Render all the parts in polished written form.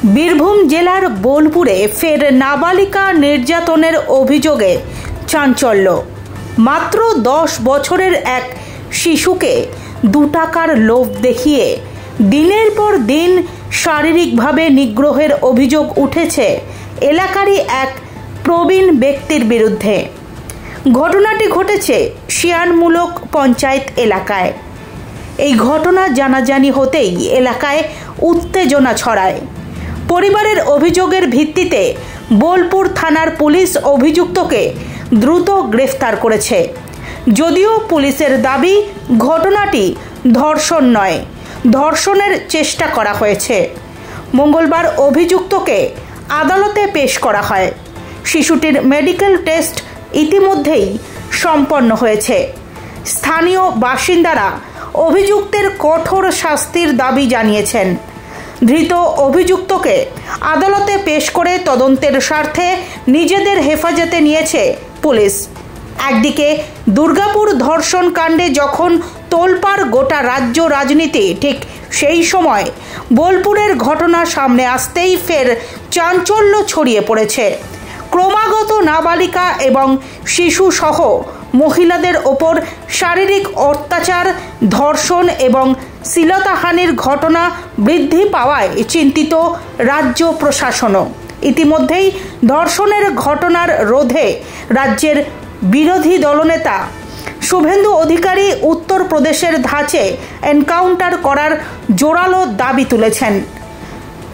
বীরভূম জেলার বোলপুরে ফের নাবালিকা নির্যাতনের অভিযোগে চাঞ্চল্য। মাত্র 10 বছরের এক শিশুকে 2 টাকার লোভ দেখিয়ে দিনের পর দিন শারীরিকভাবে নিগ্রহের অভিযোগ উঠেছে এলাকারই এক প্রবীণ ব্যক্তির বিরুদ্ধে। ঘটনাটি ঘটেছে শিয়ানমূলক পঞ্চায়েত এলাকায়। এই ঘটনা জানাজানি হতেই এলাকায় উত্তেজনা ছড়ায়। পরিবারের অভিযোগের ভিত্তিতে বোলপুর থানার পুলিশ অভিযুক্তকে দ্রুত গ্রেফতার করেছে। যদিও পুলিশের দাবি ঘটনাটি ধর্ষণ নয়, ধর্ষণের চেষ্টা করা হয়েছে। মঙ্গলবার অভিযুক্তকে আদালতে পেশ করা হয়। শিশুটির মেডিকেল টেস্ট ইতিমধ্যেই সম্পন্ন হয়েছে। স্থানীয় বাসিন্দারা অভিযুক্তের কঠোর শাস্তির দাবি জানিয়েছেন। ধৃত অভিযুক্তকে আদালতে পেশ করে তদন্তের স্বার্থে নিজেদের হেফাজতে নিয়েছে পুলিশ। একদিকে দুর্গাপুর ধর্ষণ কাণ্ডে যখন তোলপাড় গোটা রাজ্য রাজনীতি, ঠিক সেই সময় বোলপুরের ঘটনা সামনে আসতেই ফের চাঞ্চল্য ছড়িয়ে পড়েছে। ক্রমাগত নাবালিকা এবং শিশু সহ মহিলাদের ওপর শারীরিক অত্যাচার, ধর্ষণ এবং শ্লীলতাহানির ঘটনা বৃদ্ধি পাওয়ায় চিন্তিত রাজ্য প্রশাসনও। ইতিমধ্যেই ধর্ষণের ঘটনার রোধে রাজ্যের বিরোধী দলনেতা শুভেন্দু অধিকারী উত্তরপ্রদেশের ধাঁচে এনকাউন্টার করার জোরালো দাবি তুলেছেন।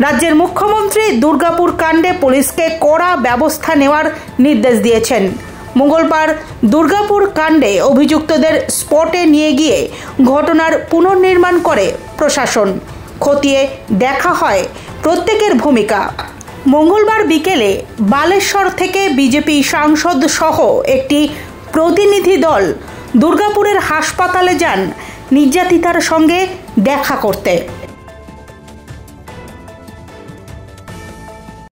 রাজ্যের মুখ্যমন্ত্রী দুর্গাপুর কাণ্ডে পুলিশকে কড়া ব্যবস্থা নেওয়ার নির্দেশ দিয়েছেন। মঙ্গলবার দুর্গাপুর কাণ্ডে অভিযুক্তদের স্পটে নিয়ে গিয়ে ঘটনার পুনর্নির্মাণ করে প্রশাসন। খতিয়ে দেখা হয় প্রত্যেকের ভূমিকা। মঙ্গলবার বিকেলে বালেশ্বর থেকে বিজেপি সাংসদ সহ একটি প্রতিনিধি দল দুর্গাপুরের হাসপাতালে যান নির্যাতিতার সঙ্গে দেখা করতে।